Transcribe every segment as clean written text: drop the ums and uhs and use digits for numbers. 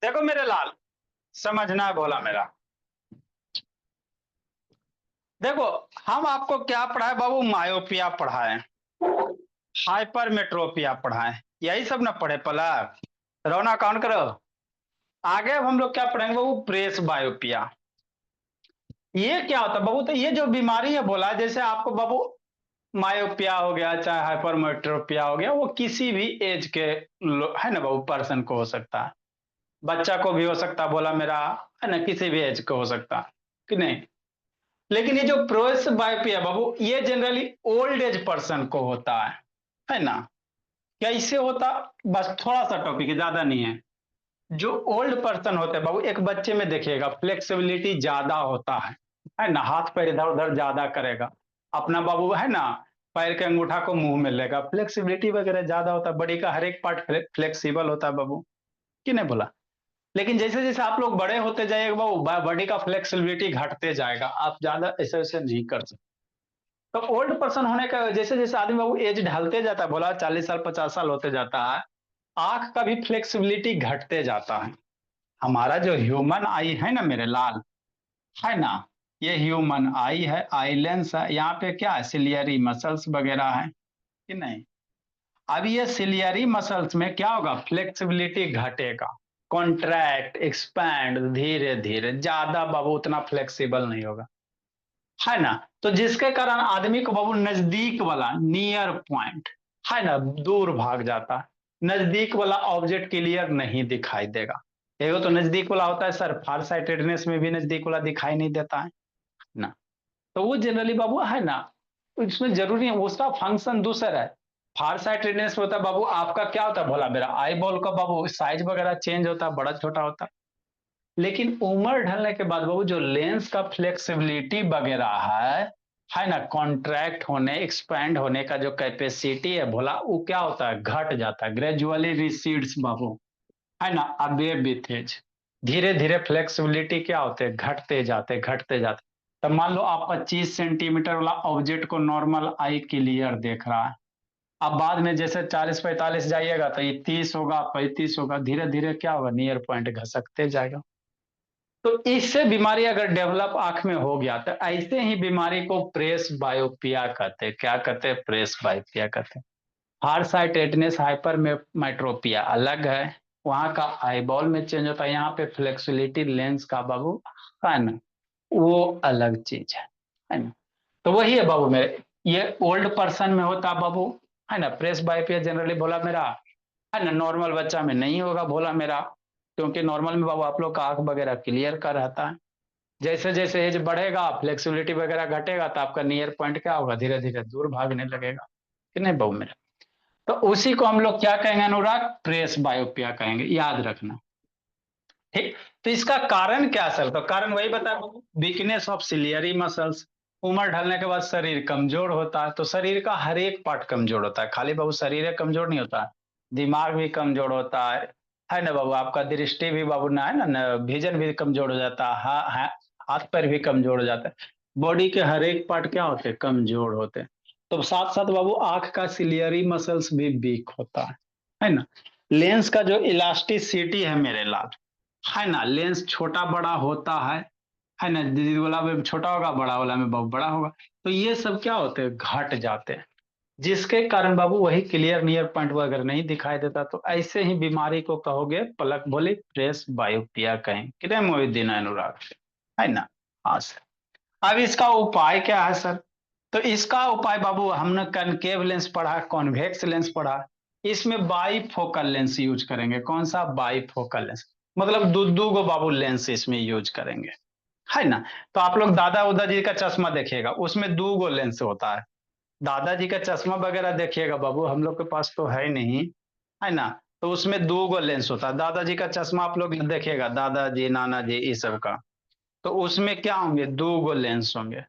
देखो मेरे लाल, समझना भोला मेरा। देखो, हम आपको क्या पढ़ाए बाबू? मायोपिया पढ़ाए, हाइपरमेट्रोपिया पढ़ाए, यही सब ना पढ़े पला। रौना काउंट करो। आगे अब हम लोग क्या पढ़ेंगे बाबू? प्रेस बायोपिया। ये क्या होता है बाबू? तो ये जो बीमारी है बोला, जैसे आपको बाबू मायोपिया हो गया, चाहे हाइपरमेट्रोपिया हो गया, वो किसी भी एज के है ना बाबू, पर्सन को हो सकता है। बच्चा को भी हो सकता है बोला मेरा, है ना, किसी भी एज को हो सकता है कि नहीं। लेकिन ये जो प्रेस बायोपिया बाबू, ये जनरली ओल्ड एज पर्सन को होता है ना। कैसे होता? बस थोड़ा सा टॉपिक है, ज्यादा नहीं है। जो ओल्ड पर्सन होते हैं बाबू, एक बच्चे में देखिएगा फ्लेक्सिबिलिटी ज्यादा होता है ना, हाथ पैर इधर उधर ज्यादा करेगा अपना बाबू, है ना। पैर के अंगूठा को मुंह में लेगा, फ्लेक्सिबिलिटी वगैरह ज्यादा होता है, बॉडी का हर एक पार्ट फ्लेक्सिबल होता है बाबू, कि नहीं बोला। लेकिन जैसे जैसे आप लोग बड़े होते जाइएगा बाबू, बॉडी का फ्लेक्सिबिलिटी घटते जाएगा, आप ज्यादा ऐसे वैसे नहीं कर सकते। तो ओल्ड पर्सन होने का जैसे जैसे आदमी बाबू एज ढलते जाता है, बोला 40 साल 50 साल होते जाता है, आंख का भी फ्लेक्सिबिलिटी घटते जाता है। हमारा जो ह्यूमन आई है ना मेरे लाल, है ना, ये ह्यूमन आई है, आई लेंस है, यहाँ पे क्या है, सिलियरी मसल्स वगैरह है कि नहीं। अब ये सिलियरी मसल्स में क्या होगा? फ्लेक्सिबिलिटी घटेगा, कॉन्ट्रैक्ट एक्सपैंड धीरे धीरे, ज्यादा बाबू उतना फ्लेक्सिबल नहीं होगा, है ना। तो जिसके कारण आदमी को बाबू नजदीक वाला नियर पॉइंट, है ना, दूर भाग जाता है, नजदीक वाला ऑब्जेक्ट क्लियर नहीं दिखाई देगा। एगो तो नजदीक वाला होता है सर, फार साइटेडनेस में भी नजदीक वाला दिखाई नहीं देता है ना। तो वो जनरली बाबू है ना, इसमें जरूरी है, उसका फंक्शन दूसरा है। फार साइटेडनेस होता है बाबू, आपका क्या होता है भोला मेरा, आई बॉल का बाबू साइज वगैरह चेंज होता है, बड़ा छोटा होता है। लेकिन उम्र ढलने के बाद बाबू जो लेंस का फ्लेक्सिबिलिटी वगैरह है ना, कॉन्ट्रैक्ट होने एक्सपैंड होने का जो कैपेसिटी है भोला, वो क्या होता है? घट जाता है, ग्रेजुअली रिसीड्स बाबू, है ना, अबे विथ एज। धीरे धीरे फ्लेक्सिबिलिटी क्या होते हैं? घटते जाते। तब मान लो आप 25 सेंटीमीटर वाला ऑब्जेक्ट को नॉर्मल आई क्लियर देख रहा है, अब बाद में जैसे 40 45 जाइएगा तो ये 30 होगा, 35 होगा, धीरे धीरे क्या होगा? नियर पॉइंट घसकते जाएगा। तो इससे बीमारी अगर डेवलप आंख में हो गया तो ऐसे ही बीमारी को प्रेस बायोपिया कहते हैं। क्या कहते हैं? प्रेस बायोपिया कहते हैं। फार साइटेडनेस हाइपरमेट्रोपिया अलग है, वहां का आईबॉल में चेंज होता है, यहाँ पे फ्लेक्सिबिलिटी लेंस का बाबू, है ना, वो अलग चीज है ना। तो वही है बाबू मेरे, ये ओल्ड पर्सन में होता बाबू, है ना। प्रेस बायोपिया जनरली बोला मेरा, है ना, नॉर्मल बच्चा में नहीं होगा भोला मेरा, क्योंकि नॉर्मल में बाबू आप लोग का आंख वगैरह क्लियर का रहता है। जैसे जैसे एज बढ़ेगा, फ्लेक्सिबिलिटी वगैरह घटेगा, तो आपका नियर पॉइंट क्या होगा? धीरे धीरे दूर भागने लगेगा, कि नहीं बाबू मेरा। तो उसी को हम लोग क्या कहेंगे अनुराग? प्रेस बायोपिया कहेंगे, याद रखना। ठीक। तो इसका कारण क्या सर? तो कारण वही बता, वीकनेस ऑफ सिलियरी मसल्स। उम्र ढलने के बाद शरीर कमजोर होता है, तो शरीर का हर एक पार्ट कमजोर होता है, खाली बाबू शरीर कमजोर नहीं होता, दिमाग भी कमजोर होता है ना बाबू, आपका दृष्टि भी बाबू ना, है ना, विजन भी कमजोर हो जाता है, हाथ पैर भी कमजोर हो जाता है। बॉडी के हर एक पार्ट क्या होते हैं? कमजोर होते हैं। तो साथ साथ बाबू आंख का सिलियरी मसल्स भी वीक होता है ना। लेंस का जो इलास्टिसिटी है मेरे लाल, है ना, लेंस छोटा बड़ा होता है ना, दीदी वाला में छोटा होगा, बड़ा वाला में बहुत बड़ा होगा। तो ये सब क्या होते हैं? घट जाते हैं, जिसके कारण बाबू वही क्लियर नियर पॉइंट वगैरह नहीं दिखाई देता। तो ऐसे ही बीमारी को कहोगे पलक बोली प्रेस बायोपिया कहें, कितने मोहिद्दीन अनुराग, है ना। हाँ सर। अब इसका उपाय क्या है सर? तो इसका उपाय बाबू, हमने कनकेव लेंस पढ़ा, कॉन्वेक्स लेंस पढ़ा, इसमें बाई फोकल लेंस यूज करेंगे। कौन सा? बाई फोकल लेंस, मतलब दो दो गो बाबू लेंस इसमें यूज करेंगे, है ना। तो आप लोग दादा उदा जी का चश्मा देखिएगा, उसमें दो गो लेंस होता है। दादाजी का चश्मा वगैरह देखिएगा बाबू, हम लोग के पास तो है नहीं, है ना। तो उसमें दो गो लेंस होता है। दादाजी का चश्मा आप लोग देखिएगा, दादाजी नाना जी इस सब का, तो उसमें क्या होंगे? दो गो लेंस होंगे,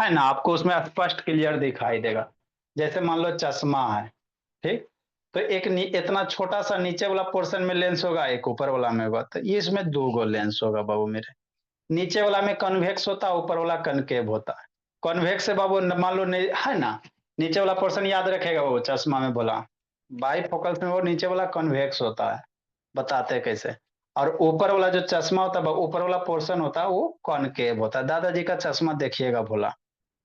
है ना। आपको उसमें स्पष्ट क्लियर दिखाई देगा। जैसे मान लो चश्मा है, ठीक, तो एक इतना छोटा सा नीचे वाला पोर्शन में लेंस होगा, एक ऊपर वाला में होगा, तो ये इसमें दो गो लेंस होगा बाबू मेरे। नीचे वाला में कन्वेक्स होता है, ऊपर वाला कनकेव होता है। कन्वेक्स से बाबू मान लो है ना, नीचे वाला पोर्शन याद रखेगा वो चश्मा में बोला, बाई फोकल में वो नीचे वाला कन्वेक्स होता है। बताते कैसे? और ऊपर वाला जो चश्मा होता है, ऊपर वाला पोर्शन होता है वो कॉनकेव होता है। दादाजी का चश्मा देखिएगा भोला,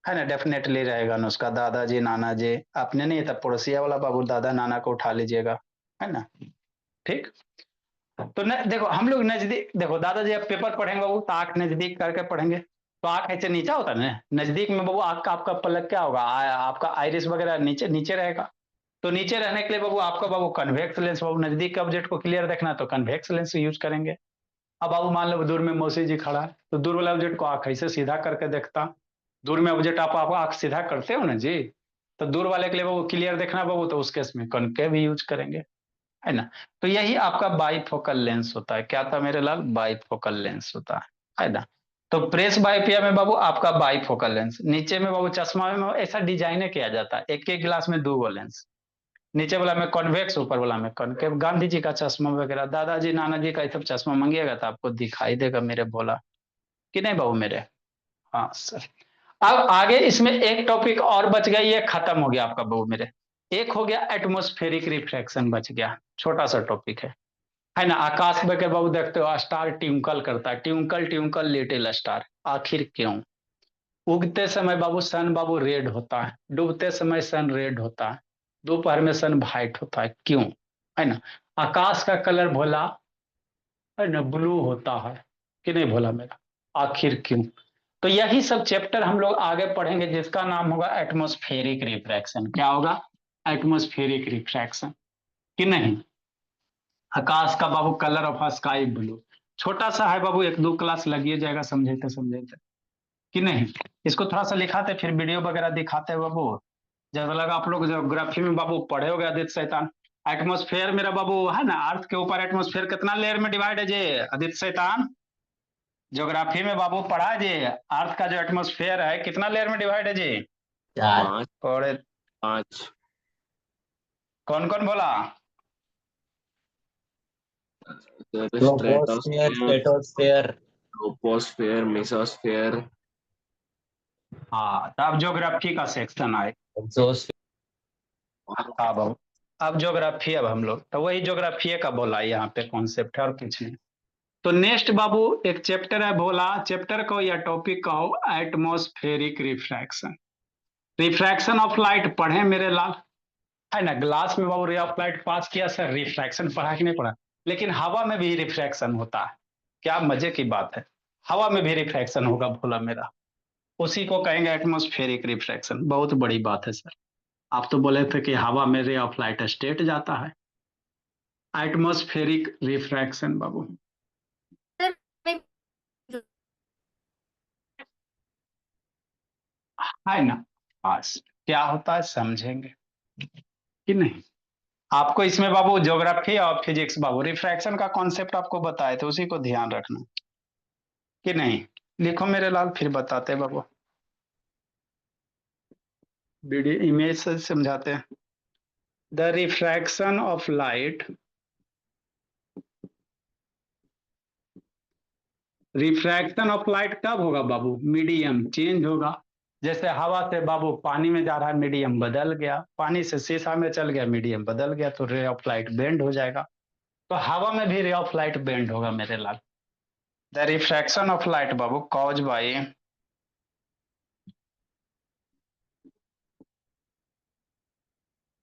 है ना, डेफिनेटली रहेगा ना उसका। दादाजी नाना जी, आपने नहीं था पड़ोसिया वाला बाबू, दादा नाना को उठा लीजिएगा, है ना। ठीक। तो न, देखो हम लोग नजदीक, देखो दादाजी अब पेपर पढ़ेंगे बाबू तो आंख नजदीक करके पढ़ेंगे, तो आंख ऐसे नीचा होता है ना नजदीक में बाबू, आंख का आपका पलक क्या होगा, आपका आइरिस वगैरह नीचे नीचे रहेगा। तो नीचे रहने के लिए बाबू आपका बाबू कन्वेक्स लेंस, बाबू नजदीक के ऑब्जेक्ट को क्लियर देखना है तो कन्वेक्स लेंस यूज करेंगे। अब बाबू मान लो दूर में मौसी जी खड़ा है, तो दूर वाले ऑब्जेक्ट को आंख ऐसे सीधा करके देखता। दूर में ऑब्जेक्ट आप आंख सीधा करते हो ना जी, तो दूर वाले के लिए बाबू क्लियर देखना बाबू, तो उस केस में कॉनकेव भी यूज करेंगे, है ना। तो यही आपका बाईफोकल लेंस होता है। क्या था मेरे लाल? बाईफोकल लेंस होता है ना। तो प्रेस बायोपिया में बाबू आपका बाईफोकल लेंस, नीचे में बाबू चश्मा में ऐसा डिजाइन किया जाता है, एक एक गिलास में दो गो लेंस, नीचे वाला में कॉन्वेक्स, ऊपर वाला में कॉनकेव। गांधी जी का चश्मा वगैरह, दादाजी नाना जी का ये सब चश्मा मंगिएगा तो आपको दिखाई देगा मेरे भोला, कि नहीं बाबू मेरे। हाँ सर। अब आगे इसमें एक टॉपिक और बच गया, ये खत्म हो गया आपका बाबू मेरे। एक हो गया एटमॉस्फेरिक रिफ्रैक्शन बच गया, छोटा सा टॉपिक है ना। आकाश में के बाबू देखते हो स्टार ट्विंकल करता है, ट्विंकल ट्विंकल लिटिल स्टार, आखिर क्यों? उगते समय बाबू सन बाबू रेड होता है, डूबते समय सन रेड होता है, दोपहर में सन व्हाइट होता है, क्यों? है ना। आकाश का कलर भोला, है ना, ब्लू होता है, कि नहीं भोला मेरा, आखिर क्यों? तो यही सब चैप्टर हम लोग आगे पढ़ेंगे, जिसका नाम होगा एटमॉस्फेरिक रिफ्रैक्शन। क्या होगा? एटमॉस्फेरिक रिफ्रैक्शन, कि नहीं। आकाश का बाबू कलर ऑफ स्काई ब्लू, छोटा सा है बाबू, एक दो क्लास लगिए जाएगा समझेते समझेते, कि नहीं। इसको थोड़ा सा लिखाते फिर वीडियो वगैरह दिखाते हैं बाबू। जैसा लगा आप लोग ज्योग्राफी में बाबू पढ़े हो गए आदित्य शैतान। एटमॉस्फेयर मेरा बाबू है ना, अर्थ के ऊपर एटमॉस्फेयर कितना लेयर में डिवाइड है जे आदित्य शैतान? ज्योग्राफी में बाबू पढ़ा है जे, अर्थ का जो एटमॉस्फेयर है कितना लेयर में डिवाइड है जी? चार। पाँच। और 5। कौन कौन बोला? Troposphere, stratosphere, stratosphere, troposphere, mesosphere. हाँ, तब ज्योग्राफी का सेक्शन आए। एक्सोस्फियर। हाँ बाबू, अब ज्योग्राफी, अब हम लोग तो वही ज्योग्राफी का बोला यहाँ पे कॉन्सेप्ट है और कुछ नहीं। तो नेक्स्ट बाबू एक चैप्टर है भोला, चैप्टर को या टॉपिक कहो atmospheric refraction. Refraction of light पढ़े मेरे लाल, है ना। ग्लास में बाबू रे ऑफ लाइट पास किया सर, रिफ्रैक्शन पढ़ा कि नहीं पढ़ा? लेकिन हवा में भी रिफ्रैक्शन होता है, क्या मजे की बात है। हवा में भी रिफ्रैक्शन होगा भोला मेरा, उसी को कहेंगे एटमॉस्फेरिक रिफ्रैक्शन। बहुत बड़ी बात है सर। आप तो बोले थे कि हवा में रे ऑफ लाइट स्टेट जाता है, एटमॉस्फेरिक रिफ्रैक्शन बाबू, है ना। बस क्या होता है समझेंगे, कि नहीं। आपको इसमें बाबू ज्योग्राफी और फिजिक्स बाबू रिफ्रैक्शन का कॉन्सेप्ट आपको बताए थे, उसी को ध्यान रखना, कि नहीं। लिखो मेरे लाल फिर बताते हैं बाबू, वीडियो इमेज से समझाते हैं। The refraction of light, refraction of light कब होगा बाबू? मीडियम चेंज होगा। जैसे हवा से बाबू पानी में जा रहा है, मीडियम बदल गया, पानी से शीशा में चल गया, मीडियम बदल गया, तो रे ऑफ लाइट बेंड हो जाएगा। तो हवा में भी रे ऑफ लाइट बेंड होगा मेरे लाल। द रिफ्रैक्शन ऑफ लाइट बाबू कॉज बाई,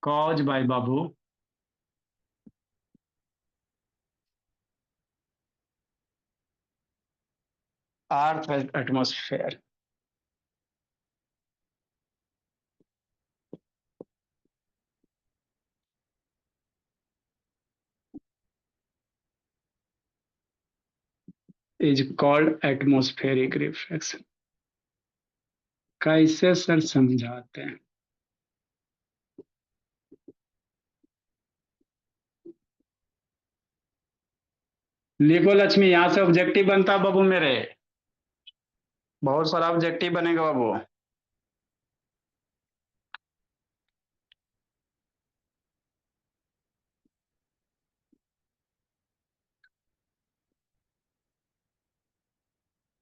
कॉज बाई बाबू earth atmosphere, is called atmospheric refraction. कैसे सर समझाते हैं? लिखो लक्ष्मी, यहां से ऑब्जेक्टिव बनता है बाबू मेरे, बहुत सारा ऑब्जेक्टिव बनेगा बाबू।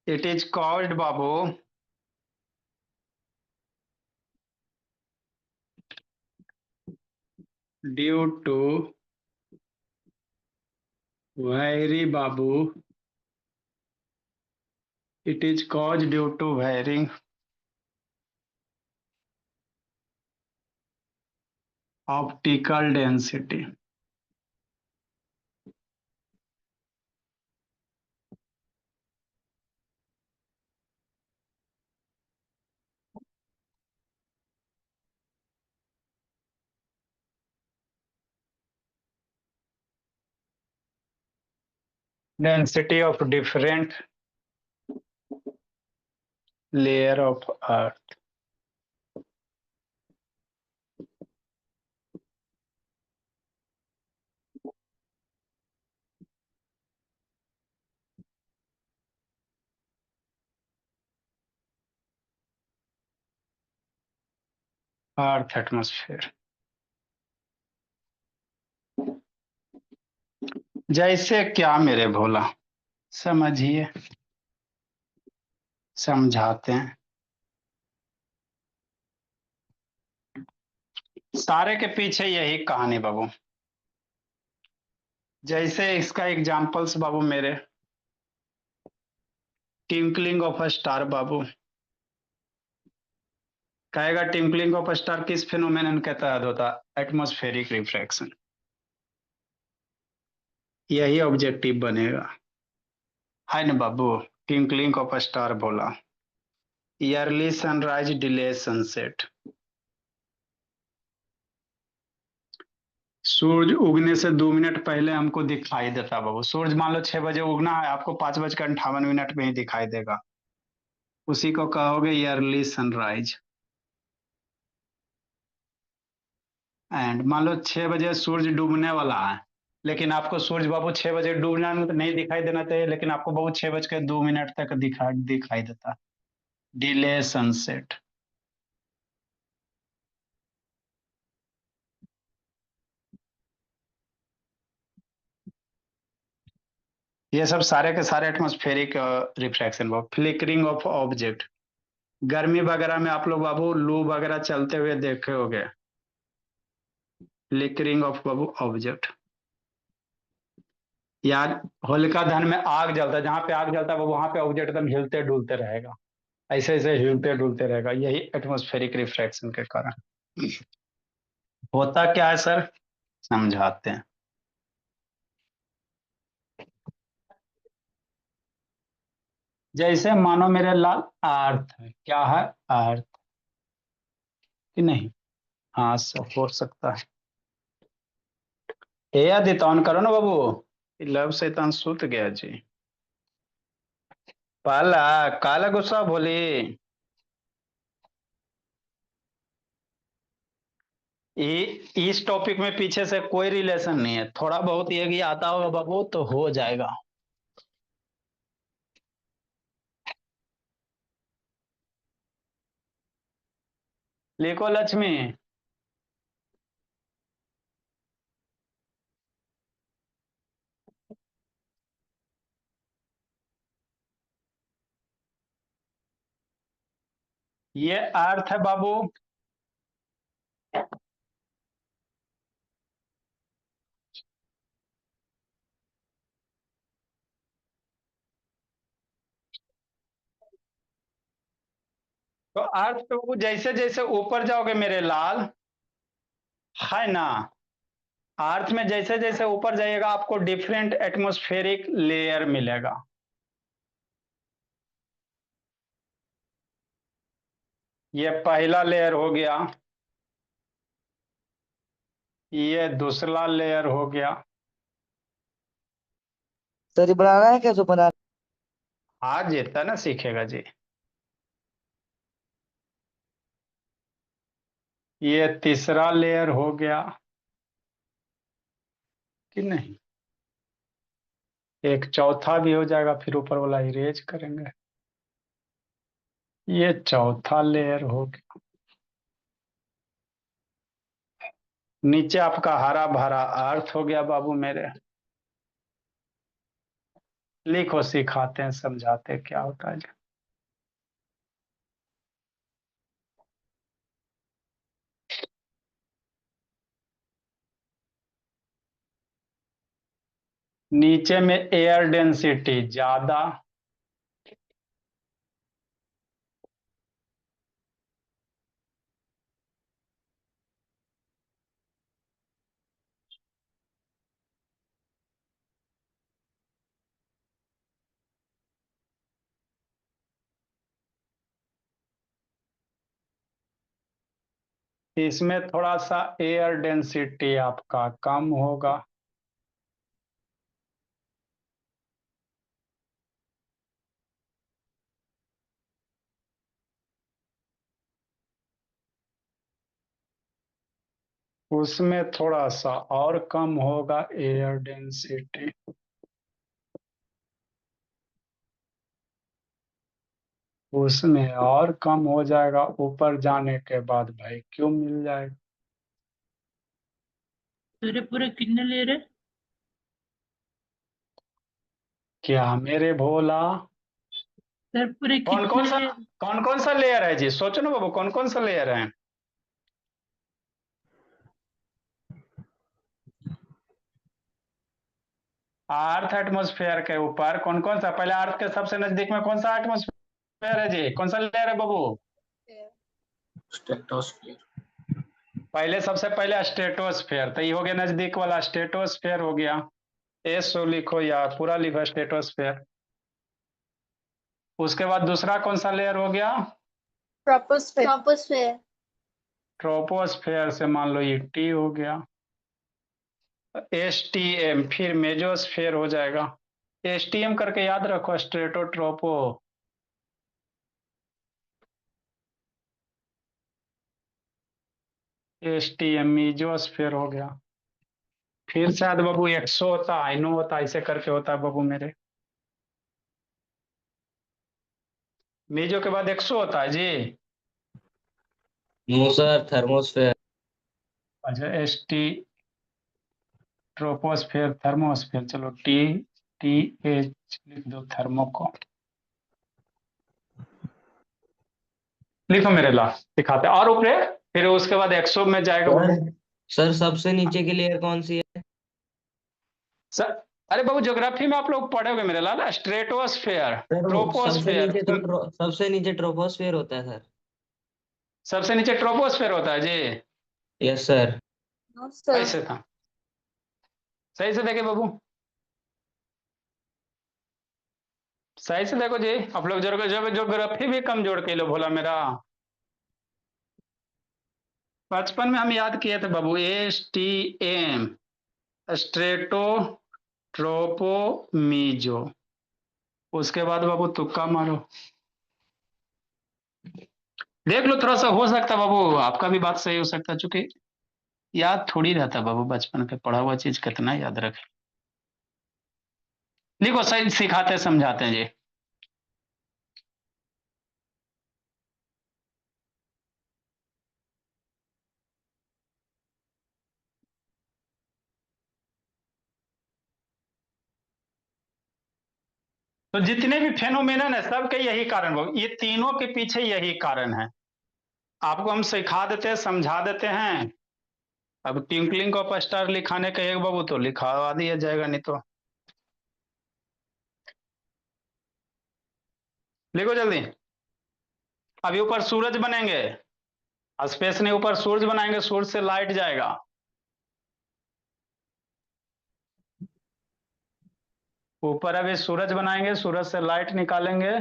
इट इज कॉल्ड बाबू ड्यू टू वैरी बाबू, it is caused due to varying optical density. Density of different layer of earth. Earth atmosphere. जैसे क्या मेरे भोला, समझिए, समझाते हैं। सारे के पीछे यही कहानी बाबू। जैसे इसका एग्जांपल्स बाबू मेरे, ट्विंकलिंग ऑफ अ स्टार बाबू। कहेगा ट्विंकलिंग ऑफ अ स्टार किस फिनोमेनन के तहत होता? Atmospheric refraction. यही ऑब्जेक्टिव बनेगा, है ना बाबू। ट्विंकलिंग ऑफ अ स्टार बोला, ईयरली सनराइज डिले सनसेट। सूरज उगने से 2 मिनट पहले हमको दिखाई देता बाबू। सूरज मान लो 6 बजे उगना है, आपको 5:58 में ही दिखाई देगा। उसी को कहोगे ईयरली सनराइज। एंड मान लो 6 बजे सूरज डूबने वाला है, लेकिन आपको सूरज बाबू 6 बजे डूबना नहीं दिखाई देना चाहिए, लेकिन आपको बाबू 6:02 तक दिखाई देता है। Delay sunset. ये सब सारे के सारे atmospheric refraction Babu. Flickering of object, गर्मी वगैरह में आप लोग बाबू लू वगैरह चलते हुए देखे होंगे। फ्लिकरिंग ऑफ बाबू ऑब्जेक्ट, या होलिका दहन में आग जलता है, जहां पे आग जलता है वहां पे ऑब्जेक्ट एकदम हिलते डुलते रहेगा, ऐसे ऐसे हिलते डुलते रहेगा, यही एटमॉस्फेरिक रिफ्रैक्शन के कारण होता। क्या है सर, समझाते हैं। जैसे मानो मेरे लाल अर्थ है, क्या है? अर्थ, कि नहीं? हाँ सब हो सकता है। ए आदित्य ऑन करो ना बाबू। लव शैतान सुत गया जी। पाला काला गुस्सा बोली। इस टॉपिक में पीछे से कोई रिलेशन नहीं है, थोड़ा बहुत ये कि आता होगा बाबू तो हो जाएगा। लिखो लक्ष्मी। ये अर्थ है बाबू। तो अर्थ पे बाबू जैसे जैसे ऊपर जाओगे मेरे लाल, है ना, अर्थ में जैसे जैसे ऊपर जाइएगा आपको डिफरेंट एटमॉस्फेरिक लेयर मिलेगा। ये पहला लेयर हो गया, ये दूसरा लेयर हो गया। सर ये बनाना है कैसे बना? आज जितना ना सीखेगा जी। ये तीसरा लेयर हो गया, कि नहीं? एक चौथा भी हो जाएगा, फिर ऊपर वाला इरेज करेंगे। ये चौथा लेयर हो गया। नीचे आपका हरा भरा अर्थ हो गया बाबू मेरे। लिखो, सिखाते हैं, समझाते हैं क्या होता है। नीचे में एयर डेंसिटी ज्यादा, इसमें थोड़ा सा एयर डेंसिटी आपका कम होगा। उसमें थोड़ा सा और कम होगा एयर डेंसिटी। उसमें और कम हो जाएगा ऊपर जाने के बाद, भाई क्यों मिल जाएगा। तेरे पूरे कितने ले रहे? क्या मेरे भोला, तेरे पूरे कौन कौन कितने सा ले? कौन कौन सा लेयर है जी, सोचो ना बाबू, कौन कौन सा लेयर है। अर्थ एटमॉस्फेयर के ऊपर कौन कौन सा, पहले अर्थ के सबसे नजदीक में कौन सा एटमॉस्फेयर है जी, कौन सा लेयर है बाबू। स्ट्रेटोस्फेयर। पहले सबसे पहले स्ट्रेटोस्फेयर, तो ये हो गया नजदीक वाला, स्ट्रेटोस्फेयर हो गया। एस सो लिखो या पूरा लिखो स्ट्रेटोस्फेयर। उसके बाद दूसरा कौन सा लेयर हो गया। ट्रोपोस्फेयर। ट्रोपोस्फेयर से मान लो ये टी हो गया। एस टी एम, फिर मेजोस्फेयर हो जाएगा। एस टी एम करके याद रखो, strato tropo. S T M mesosphere हो गया। फिर शायद बाबू एक्सो होता, आइनो होता, ऐसे करके होता है बाबू मेरे। मेजो के बाद एक्सो होता है जी। No sir, thermosphere. अच्छा, एस टी, ट्रोपोस्फेयर, थर्मोस्फेयर, चलो टी, टी एच लिख दो थर्मो को। लिखो मेरे ला, दिखाते और ऊपरे, फिर उसके बाद एक्सो में जाएगा सर बाबू। सर सबसे नीचे की लेयर कौन सी है? सर, अरे बाबू ज्योग्राफी में आप लोग पढ़ोगे मेरे लाल, स्ट्रेटोस्फेयर, सर वो ट्रोपोस्फेयर, सबसे नीचे ट्रोपोस्फेयर होता है सर। सबसे नीचे ट्रोपोस्फेयर होता है जी। Yes sir. No sir. ऐसे था, सही से देखे बाबू, सही से देखो जी। आप लोग ज्योग्राफी भी कमजोर के लो भोला मेरा। बचपन में हम याद किए थे बाबू, S T M, strato, tropo, meso. उसके बाद बाबू तुक्का मारो, देख लो, थोड़ा सा हो सकता है बाबू आपका भी बात सही हो सकता है, चूंकि याद थोड़ी रहता बाबू, बचपन के पढ़ा हुआ चीज कितना याद रखे। लिखो, सही सिखाते समझाते हैं जी। तो जितने भी फेनोमेनन है सबके यही कारण बाबू, ये तीनों के पीछे यही कारण है। आपको हम सिखा देते हैं, समझा देते हैं। अब ट्विंकलिंग ऑफ स्टार लिखाने कहेगा बाबू तो लिखा दिया जाएगा, नहीं तो लिखो जल्दी। अभी ऊपर सूरज बनेंगे, स्पेस नहीं, ऊपर सूरज बनाएंगे, सूरज से लाइट जाएगा। ऊपर अभी सूरज बनाएंगे, सूरज से लाइट निकालेंगे।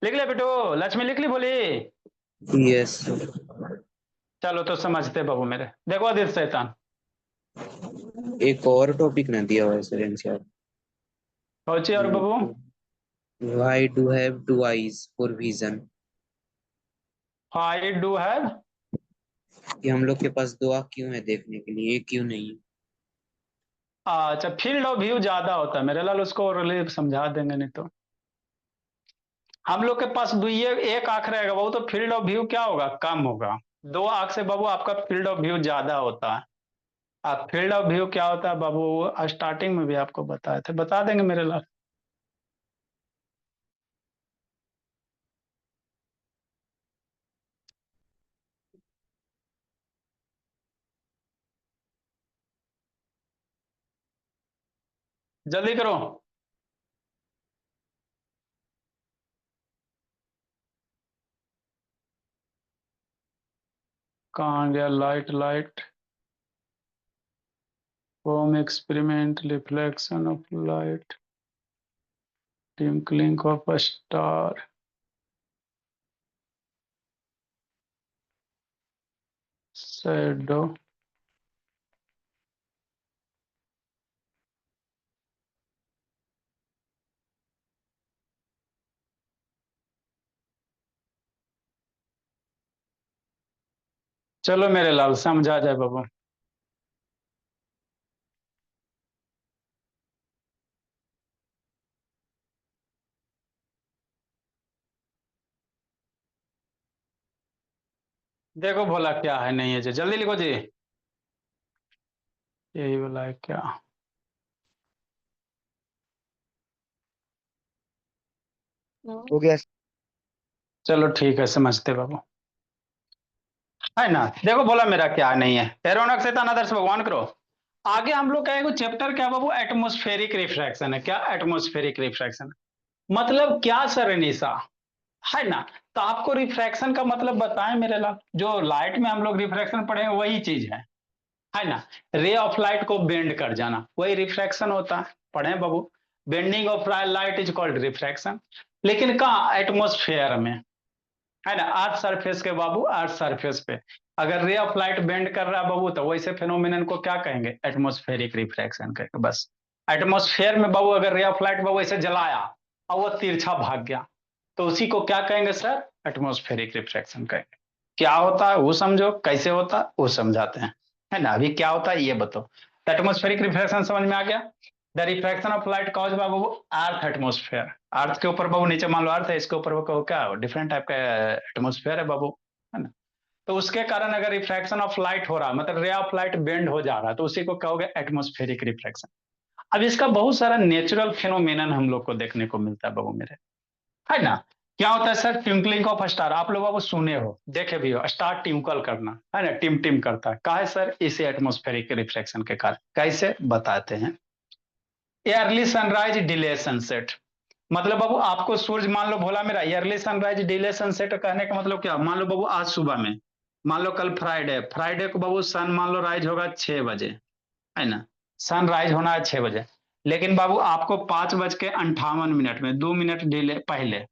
लिख ले बेटो, लक्ष्मी लिख ली बोली। यस। चलो तो समझते बाबू मेरे, देखो आदित्य शैतान, एक और टॉपिक ना दिया हुआ है सर एनसीआर। सोचिए और बाबू। Why do have two eyes for vision? I do have, कि हम लोग के पास दो आँख क्यों है देखने के लिए, एक क्यों नहीं है? अच्छा फील्ड ऑफ व्यू ज्यादा होता है मेरे लाल, उसको और समझा देंगे, नहीं तो हम लोग के पास दुइये एक आंख रहेगा बाबू, तो फील्ड ऑफ व्यू क्या होगा, कम होगा। दो आंख से बाबू आपका फील्ड ऑफ व्यू ज्यादा होता है। अब फील्ड ऑफ व्यू क्या होता है बाबू, स्टार्टिंग में भी आपको बताए थे, बता देंगे मेरे लाल। जल्दी करो। कहाँ गया light? Light foam experiment, reflection of light, twinkling of a star, shadow, चलो मेरे लाल समझा जाए बाबू। देखो भोला क्या है नहीं है जी, जल्दी लिखो जी। यही बोला है क्या? हो गया। चलो ठीक है, समझते बाबू, है ना। देखो बोला मेरा क्या नहीं है, एरोनक से आदर्श भगवान करो। आगे हम लोग कहेंगे चैप्टर क्या बाबू? एटमॉस्फेरिक रिफ्रैक्शन है। क्या एटमॉस्फेरिक रिफ्रैक्शन? मतलब क्या सर निशा, है ना। तो आपको रिफ्रैक्शन का मतलब बताएं मेरे लाल। जो लाइट में हम लोग रिफ्रैक्शन पढ़ेंगे वही चीज है ना। रे ऑफ लाइट को बेंड कर जाना वही रिफ्रैक्शन होता है, पढ़े बाबू। Bending of light is called refraction. लेकिन कहाँ? एटमोस्फेयर में, है ना। अर्थ सरफेस के बाबू, अर्थ सरफेस पे अगर रे ऑफ लाइट बेंड कर रहा है बाबू, तो वैसे फेनोमेनन को क्या कहेंगे? एटमॉस्फेरिक रिफ्रैक्शन कहेंगे बस। एटमॉस्फेयर में बाबू अगर रे ऑफ लाइट बाबू ऐसे जलाया और वो तिरछा भाग गया, तो उसी को क्या कहेंगे सर? एटमॉस्फेरिक रिफ्रैक्शन कहेंगे। क्या होता है वो समझो, कैसे होता है वो समझाते हैं, है ना। अभी क्या होता है ये बताओ। एटमॉस्फेरिक रिफ्रैक्शन समझ में आ गया। The refraction of light caused by बाबू अर्थ एटमॉस्फेयर। अर्थ के ऊपर बाबू, नीचे मान लो अर्थ है, इसके ऊपर वो कहो क्या डिफरेंट टाइप का एटमॉस्फेयर है बाबू, है ना। तो उसके कारण अगर रिफ्रैक्शन ऑफ लाइट हो रहा है, मतलब रे ऑफ लाइट बेंड हो जा रहा है, तो उसी को कहोगे एटमॉस्फेरिक रिफ्रैक्शन। अब इसका बहुत सारा नेचुरल फिनोमेनन हम लोग को देखने को मिलता है बाबू मेरे, है ना। क्या होता है सर? ट्विंकलिंग ऑफ स्टार, आप लोग बाबू सुने हो, देखे भी हो, स्टार ट्विंकल करना, है ना, टिम टिम करता है। कहा है सर? इसे एटमॉस्फेरिक रिफ्लेक्शन के कारण। कैसे बताते हैं। अर्ली सनराइज डिले सनसेट, मतलब बाबू आपको सूरज मान लो भोला मेरा, अर्ली सनराइज डिले सनसेट कहने का मतलब क्या? मान लो बाबू आज सुबह में, मान लो कल फ्राइडे, फ्राइडे को बाबू सन मान लो राइज होगा 6 बजे, है ना। सन राइज होना है 6 बजे, लेकिन बाबू आपको 5:58 में 2 मिनट डिले पहले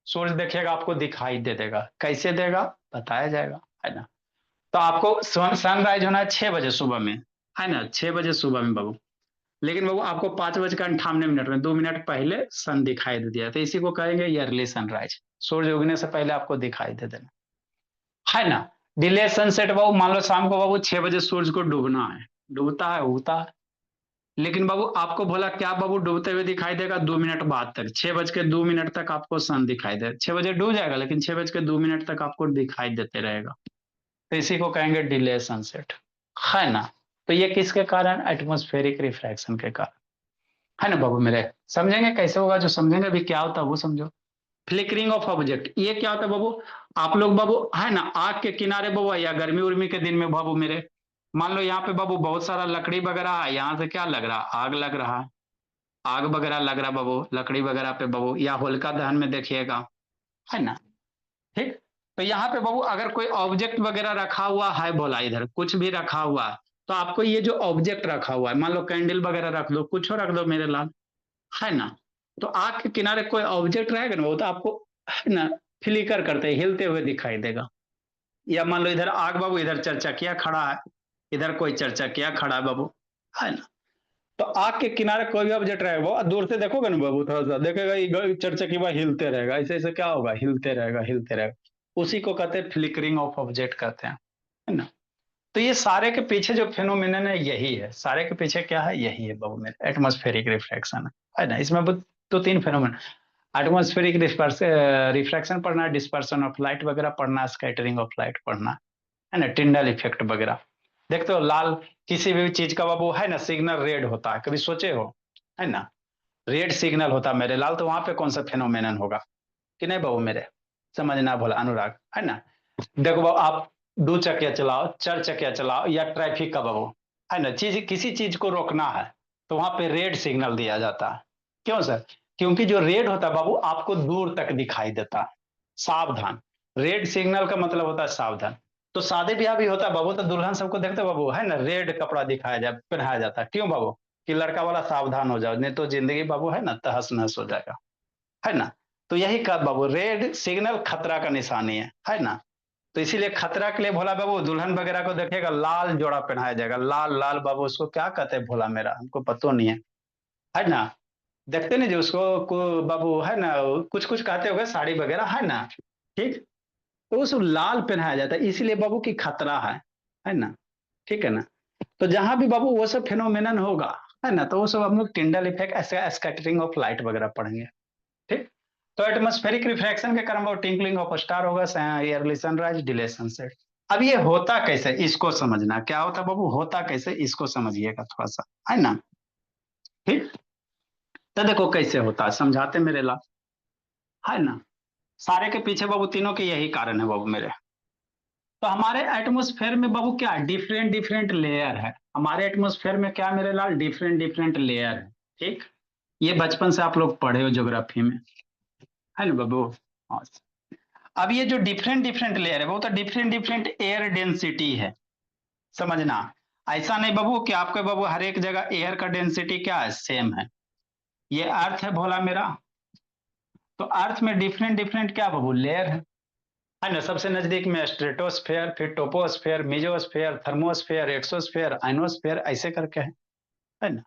सूरज देखिएगा, आपको दिखाई दे देगा। कैसे देगा बताया जाएगा, है ना। तो आपको सनराइज होना है 6 बजे सुबह में, है ना, 6 बजे सुबह में बाबू। लेकिन बाबू आपको 5:58 में 2 मिनट पहले सन दिखाई दे दिया, तो इसी को कहेंगे ईयरली सनराइज। सूर्य उगने से पहले आपको दिखाई दे देना, है ना। डिले सनसेट बाबू मान लो शाम को बाबू 6 बजे सूरज को डूबना है, डूबता है उगता है। लेकिन बाबू आपको बोला क्या बाबू? डूबते हुए दिखाई देगा 2 मिनट बाद तक, 6:02 तक आपको सन दिखाई दे, 6 बजे डूब जाएगा लेकिन 6:02 तक आपको दिखाई देते रहेगा, तो इसी को कहेंगे डिले सनसेट, है ना। तो ये किसके कारण? एटमॉस्फेरिक रिफ्रैक्शन के कारण, है ना बाबू मेरे। समझेंगे कैसे होगा? जो समझेंगे अभी क्या होता है वो समझो। फ्लिकरिंग ऑफ ऑब्जेक्ट, ये क्या होता है बाबू? आप लोग बाबू, है ना, आग के किनारे बाबू, या गर्मी उर्मी के दिन में बाबू मेरे, मान लो यहाँ पे बाबू बहुत सारा लकड़ी वगैरह है, यहाँ से क्या लग रहा? आग लग रहा है, आग वगैरह लग रहा बाबू लकड़ी वगैरह पे बाबू, या होलिका दहन में देखिएगा, है ना। ठीक। तो यहाँ पे बाबू अगर कोई ऑब्जेक्ट वगैरह रखा हुआ है बोला, इधर कुछ भी रखा हुआ है, तो आपको ये जो ऑब्जेक्ट रखा हुआ है, मान लो कैंडल वगैरह रख दो, कुछ रख दो मेरे लाल, है ना। तो आग के किनारे कोई ऑब्जेक्ट रहेगा ना, वो तो आपको, है ना, फ्लिकर करते हिलते हुए दिखाई देगा। या मान लो इधर आग बाबू, इधर चरचकिया खड़ा है, इधर कोई चरचकिया खड़ा है बाबू, है ना। तो आग के किनारे कोई भी ऑब्जेक्ट रहेगा, वो दूर से देखोगे ना बाबू, थोड़ा सा देखेगा ये चरचकी हिलते रहेगा, ऐसे ऐसे क्या होगा? हिलते रहेगा हिलते रहेगा। उसी को कहते हैं फ्लिकरिंग ऑफ ऑब्जेक्ट कहते हैं, है ना। तो ये सारे के पीछे जो फिनोमिनन है यही है, सारे के पीछे क्या है? यही है बाबू मेरे, एटमॉस्फेरिक रिफ्लेक्शन, है ना। इसमें दो तीन फिनोमिनन, एटमॉस्फेरिक रिफ्रैक्शन पढ़ना है, डिस्पर्सन ऑफ लाइट वगैरह पढ़ना है, स्कैटरिंग ऑफ लाइट पढ़ना है ना, टिंडल इफेक्ट वगैरह। देखते हो लाल किसी भी चीज का बाबू, है ना, सिग्नल रेड होता है, कभी सोचे हो, है ना। रेड सिग्नल होता है मेरे लाल, तो वहां पे कौन सा फेनोमेनन होगा कि नहीं बाबू मेरे? समझना बोला अनुराग, है ना। देखो बाबू आप 2 चकिया चलाओ, 4 चकिया चलाओ, या ट्रैफिक का बाबू, है ना, चीज किसी चीज को रोकना है, तो वहां पे रेड सिग्नल दिया जाता है। क्यों सर? क्योंकि जो रेड होता है बाबू आपको दूर तक दिखाई देता है, सावधान। रेड सिग्नल का मतलब होता है सावधान। तो शादी ब्याह भी होता है बाबू, तो दुल्हन सबको देखते हो बाबू, है ना, रेड कपड़ा दिखाया जाए, पहनाया जाता है। क्यों बाबू? कि लड़का वाला सावधान हो जाओ, नहीं तो जिंदगी बाबू है ना तहस नहस हो जाएगा, है ना। तो यही कहा बाबू, रेड सिग्नल खतरा का निशानी है ना। तो इसीलिए खतरा के लिए भोला बाबू दुल्हन वगैरह को देखेगा लाल जोड़ा पहनाया जाएगा, लाल लाल बाबू उसको क्या कहते हैं भोला मेरा, हमको पता नहीं है ना। देखते नहीं जो उसको बाबू है ना, कुछ कुछ कहते हो साड़ी वगैरह, है ना। ठीक। तो उस लाल पहनाया जाता है इसीलिए बाबू की खतरा है ना। ठीक है ना। तो जहां भी बाबू वो सब फेनोमेनन होगा, है ना, तो वो सब हम लोग Tyndall effect, scattering of light वगैरह पढ़ेंगे। ठीक। तो एटमॉस्फेरिक रिफ्रैक्शन के कारण वो टिंकलिंग ऑफ स्टार होगा, ईयरली सनराइज, डिले सनसेट। अब ये होता कैसे इसको समझना, क्या होता बाबू, होता कैसे इसको समझिएगा थोड़ा सा, है ना। ठीक। तो देखो कैसे होता है, समझाते मेरे लाल, है ना। सारे के पीछे बाबू तीनों के यही कारण है बाबू मेरे। तो हमारे एटमॉस्फेयर में बाबू क्या डिफरेंट डिफरेंट लेयर है, हमारे एटमॉस्फेयर में क्या मेरे लाल, डिफरेंट डिफरेंट लेयर है। ठीक। ये बचपन से आप लोग पढ़े हो ज्योग्राफी में, है ना बाबू। हाँ। अब ये जो डिफरेंट डिफरेंट लेयर है वो तो डिफरेंट डिफरेंट एयर डेंसिटी है, समझना। ऐसा नहीं बाबू कि आपके बाबू हर एक जगह एयर का डेंसिटी क्या है, सेम है। ये अर्थ है भोला मेरा, तो अर्थ में डिफरेंट डिफरेंट क्या बाबू लेयर है ना। सबसे नजदीक में स्ट्रेटोस्फेयर, फिर टोपोस्फेयर, मिजोस्फेयर, थर्मोस्फेयर, एक्सोस्फेयर, आइनोस्फेयर, ऐसे करके है ना।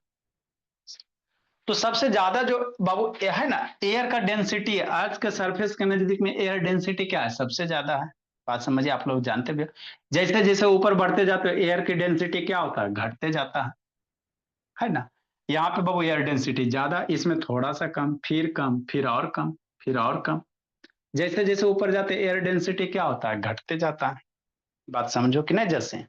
तो सबसे ज्यादा जो बाबू है ना एयर का डेंसिटी है, अर्थ के सरफेस के नजदीक में एयर डेंसिटी क्या है, सबसे ज्यादा है। बात समझिए, आप लोग जानते भी हो। जैसे जैसे ऊपर बढ़ते जाते हो एयर की डेंसिटी क्या होता है, घटते जाता है ना। यहाँ पे बाबू एयर डेंसिटी ज्यादा, इसमें थोड़ा सा कम, फिर कम, फिर और कम, फिर और कम। जैसे जैसे ऊपर जाते एयर डेंसिटी क्या होता है, घटते जाता है। बात समझो कि नहीं, जैसे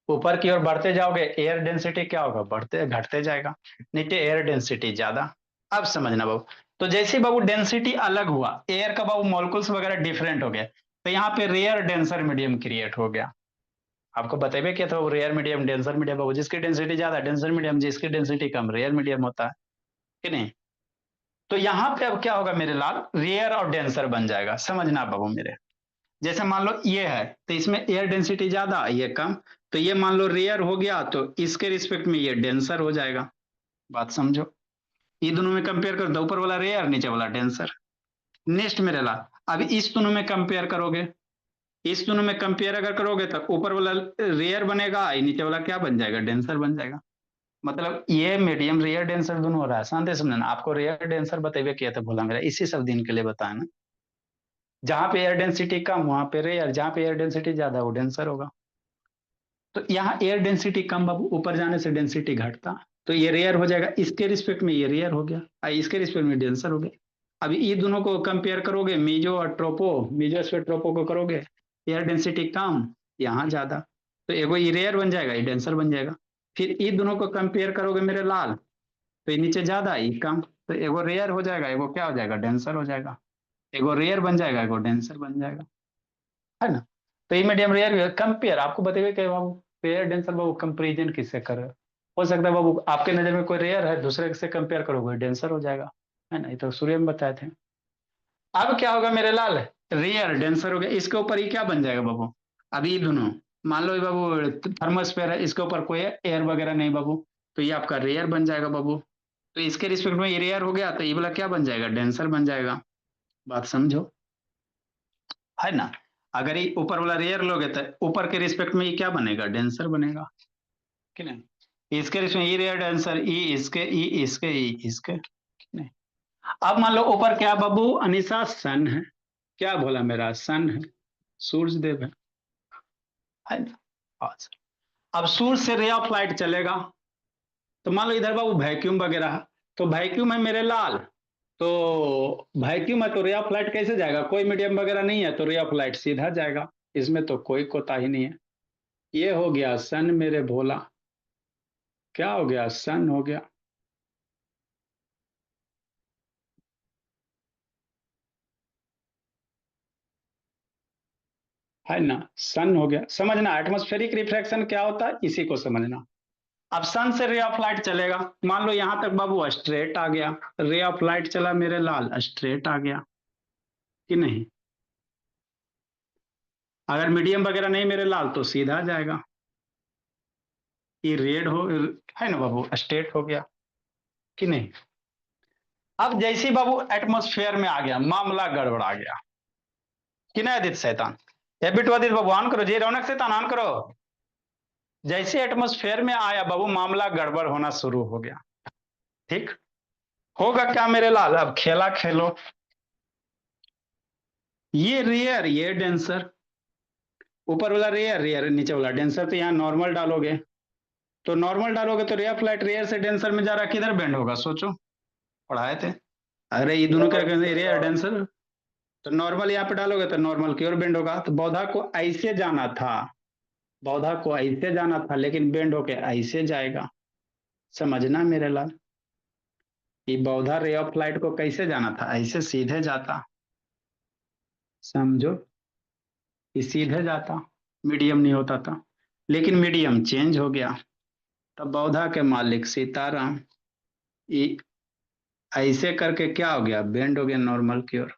ऊपर की ओर बढ़ते जाओगे एयर डेंसिटी क्या होगा, बढ़ते घटते जाएगा। नीचे एयर डेंसिटी ज्यादा। अब समझना बाबू, तो जैसे बाबू डेंसिटी अलग हुआ एयर का बाबू, मॉलिक्यूल्स वगैरह डिफरेंट हो गया, तो यहाँ पे रेयर डेंसर मीडियम क्रिएट हो गया। आपको बताइए क्या था वो रेयर मीडियम डेंसर मीडियम बाबू, जिसकी डेंसिटी ज्यादा डेंसर मीडियम, जिसकी डेंसिटी कम रेयर मीडियम होता है कि नहीं। तो यहाँ पे अब क्या होगा मेरे लाल, रेयर और डेंसर बन जाएगा, समझना बाबू मेरे। जैसे मान लो ये है तो इसमें एयर डेंसिटी ज्यादा ये कम, तो ये मान लो रेयर हो गया तो इसके रिस्पेक्ट में ये डेंसर हो जाएगा। बात समझो, ये दोनों में कंपेयर कर दो, ऊपर वाला रेयर नीचे वाला डेंसर। नेक्स्ट मेरे ला, अब इस दोनों में कंपेयर करोगे, इस दोनों में कंपेयर अगर करोगे तो ऊपर वाला रेयर बनेगा, नीचे वाला क्या बन जाएगा, डेंसर बन जाएगा। मतलब ये मीडियम रेयर डेंसर दोनों हो रहा है, शांति समझना। आपको रेयर डेंसर बताइए किया था बोला मेरा, इसी सब दिन के लिए बताया ना। जहां पे एयर डेंसिटी कम वहां पे रेयर, जहां पे एयर डेंसिटी ज्यादा वो डेंसर होगा। तो यहाँ एयर डेंसिटी कम बाबू, ऊपर जाने से डेंसिटी घटता, तो ये रेयर हो जाएगा, इसके रिस्पेक्ट में ये रेयर हो गया, इसके रिस्पेक्ट में डेंसर हो गया। अभी ये दोनों को कंपेयर करोगे, मीजो और ट्रोपो, मीजो से ट्रोपो को करोगे, एयर डेंसिटी कम यहाँ ज्यादा, तो एगो ये रेयर बन जाएगा, ये डेंसर बन जाएगा। फिर ये दोनों को कंपेयर करोगे मेरे लाल, तो ये नीचे ज्यादा ये कम, तो एगो रेयर हो जाएगा, एगो क्या हो जाएगा, डेंसर हो जाएगा। एगो रेयर बन जाएगा, एगो डेंसर बन जाएगा, है ना। तो ये मीडियम रेयर कंपेयर आपको बताइए कि बाबू रेयर डेंसर बाबू कंपेरिजन किससे कर रहे हो सकता है बाबू आपके नजर में कोई रेयर है, दूसरे से कंपेयर करोगे डेंसर हो जाएगा, है ना। ये तो सूर्य में बताए थे। अब क्या होगा मेरे लाल, रेयर डेंसर हो गया, इसके ऊपर ये क्या बन जाएगा बाबू, अभी ये दोनों मान लो ये बाबू थर्मोस्फेयर है, इसके ऊपर कोई एयर वगैरह नहीं बाबू, तो ये आपका रेयर बन जाएगा बाबू। तो इसके रिस्पेक्ट में ये रेयर हो गया, तो ये वाला क्या बन जाएगा, डेंसर बन जाएगा। बात समझो, है ना। अगर ये ऊपर वाला रेयर लोगे तो ऊपर के रिस्पेक्ट में ये क्या बनेगा, डेंसर बनेगा कि नहीं। इसके रिस्पेक्ट में ये रेयर डेंसर, ई इसके, ई इसके, ई इसके, नहीं। अब मान लो ऊपर क्या बाबू अनिशा, सन है, क्या बोला मेरा, सन है, सूर्य देव है ना। अच्छा। अब सूर्य से रे ऑफ लाइट चलेगा, तो मान लो इधर बाबू वैक्यूम वगैरह है, तो वैक्यूम है मेरे लाल, तो वैक्यूम है तो रे ऑफ लाइट कैसे जाएगा, कोई मीडियम वगैरह नहीं है, तो रे ऑफ लाइट सीधा जाएगा, इसमें तो कोई कोताही नहीं है। ये हो गया सन मेरे भोला, क्या हो गया, सन हो गया, है ना, सन हो गया। समझना एटमॉस्फेरिक रिफ्रैक्शन क्या होता है, इसी को समझना। अब सन से रे ऑफ लाइट चलेगा, मान लो यहां तक बाबू स्ट्रेट आ गया, रे ऑफ लाइट चला मेरे लाल, स्ट्रेट आ गया कि नहीं। अगर मीडियम वगैरह नहीं मेरे लाल तो सीधा जाएगा, ये रेड हो है ना बाबू, स्ट्रेट हो गया कि नहीं। अब जैसे ही बाबू एटमोस्फेयर में आ गया, मामला गड़बड़ा गया कि नहीं आदित्य शैतान, ये बिटू आदित्य बाबू ऑन करो जी, रौनक शैतान ऑन करो। जैसे एटमोस्फेयर में आया बाबू, मामला गड़बड़ होना शुरू हो गया, ठीक। होगा क्या मेरे लाल, अब खेला खेलो, ये रेयर ये डेंसर, ऊपर वाला रेयर रेयर नीचे वाला डेंसर, तो यहाँ नॉर्मल डालोगे, तो नॉर्मल डालोगे तो रेयर फ्लाइट रेयर से डेंसर में जा रहा, किधर बेंड होगा सोचो, पढ़ाए थे। अरे ये दोनों क्या कहते हैं, रेयर डेंसर, तो नॉर्मल यहाँ पे डालोगे तो नॉर्मल की ओर बेंड होगा, तो बौधा को ऐसे जाना था, बौधा को ऐसे जाना था, लेकिन बेंड होके ऐसे जाएगा, समझना मेरे लाल। ये बौधा रे ऑफ लाइट को कैसे जाना था, ऐसे सीधे जाता, समझो, ये सीधे जाता, मीडियम नहीं होता था, लेकिन मीडियम चेंज हो गया, तब बौधा के मालिक सीताराम, ये ऐसे करके क्या हो गया, बेंड हो गया नॉर्मल की ओर।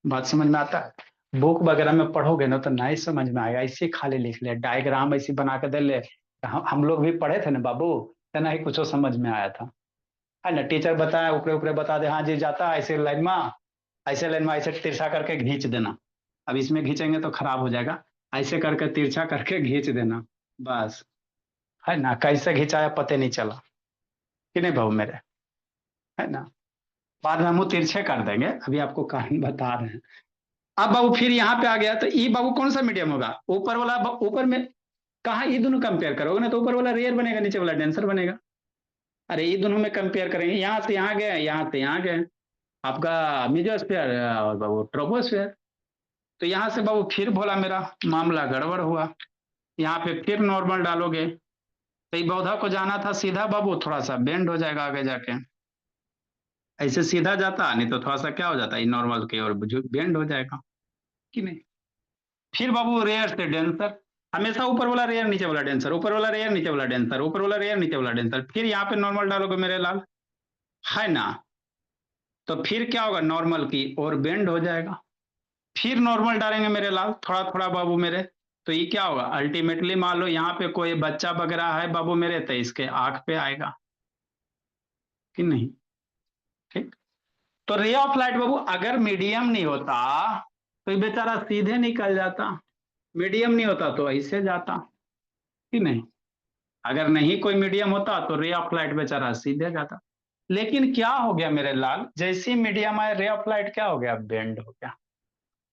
बात समझ में आता है, बुक वगैरह में पढ़ोगे ना तो नहीं समझ में आएगा, ऐसे खाली लिख ले, डायग्राम ऐसे बना के दे ले, हम लोग भी पढ़े थे ना बाबू, तो नहीं कुछ समझ में आया था, है ना। टीचर बताया ऊपरे ऊपरे बता दे, हाँ जी जाता है ऐसे लाइन में, ऐसे लाइन में ऐसे तिरछा करके खींच देना, अब इसमें खींचेंगे तो खराब हो जाएगा, ऐसे करके तिरछा करके खींच देना, बस, है ना। कैसे खिंचाया पता नहीं चला कि नहीं भाऊ मेरे, है ना। बाद में हम तिरछे कर देंगे, अभी आपको कारण बता रहे हैं। अब बाबू फिर यहाँ पे आ गया, तो ई बाबू कौन सा मीडियम होगा, ऊपर वाला, ऊपर में कहा, ये दोनों कंपेयर करोगे ना तो ऊपर वाला रेयर बनेगा, नीचे वाला डेंसर बनेगा। अरे ये दोनों में कंपेयर करेंगे, यहाँ से यहाँ गए, यहाँ से यहाँ गए, आपका मिजोस्फीयर और बाबू ट्रोपोस्फीयर, तो यहाँ से बाबू फिर बोला मेरा मामला गड़बड़ हुआ, यहाँ पे फिर नॉर्मल डालोगे, तो ये बौधा को जाना था सीधा बाबू, थोड़ा सा बेंड हो जाएगा आगे जाके, ऐसे सीधा जाता, नहीं तो थोड़ा सा क्या हो जाता है नॉर्मल की ओर बेंड हो जाएगा कि नहीं। फिर बाबू रेयर से डेंसर, हमेशा ऊपर वाला रेयर नीचे वाला डेंसर, ऊपर वाला रेयर नीचे वाला डेंसर, ऊपर वाला रेयर नीचे वाला डेंसर, फिर यहाँ पे नॉर्मल डालोगे मेरे लाल, है ना, तो फिर क्या होगा, नॉर्मल की और बेंड हो जाएगा, फिर नॉर्मल डालेंगे मेरे लाल, थोड़ा थोड़ा बाबू मेरे, तो ये क्या होगा, अल्टीमेटली मान लो यहाँ पे कोई बच्चा वगैरह है बाबू मेरे, तो इसके आंख पे आएगा कि नहीं, ठीक। तो रे ऑफ लाइट बाबू अगर मीडियम नहीं होता तो ये बेचारा सीधे निकल जाता, मीडियम नहीं होता तो ऐसे जाता कि नहीं। अगर नहीं कोई मीडियम होता तो रे ऑफ लाइट बेचारा सीधे जाता, लेकिन क्या हो गया मेरे लाल, जैसे मीडियम आया रे ऑफ लाइट क्या हो गया, बेंड हो गया,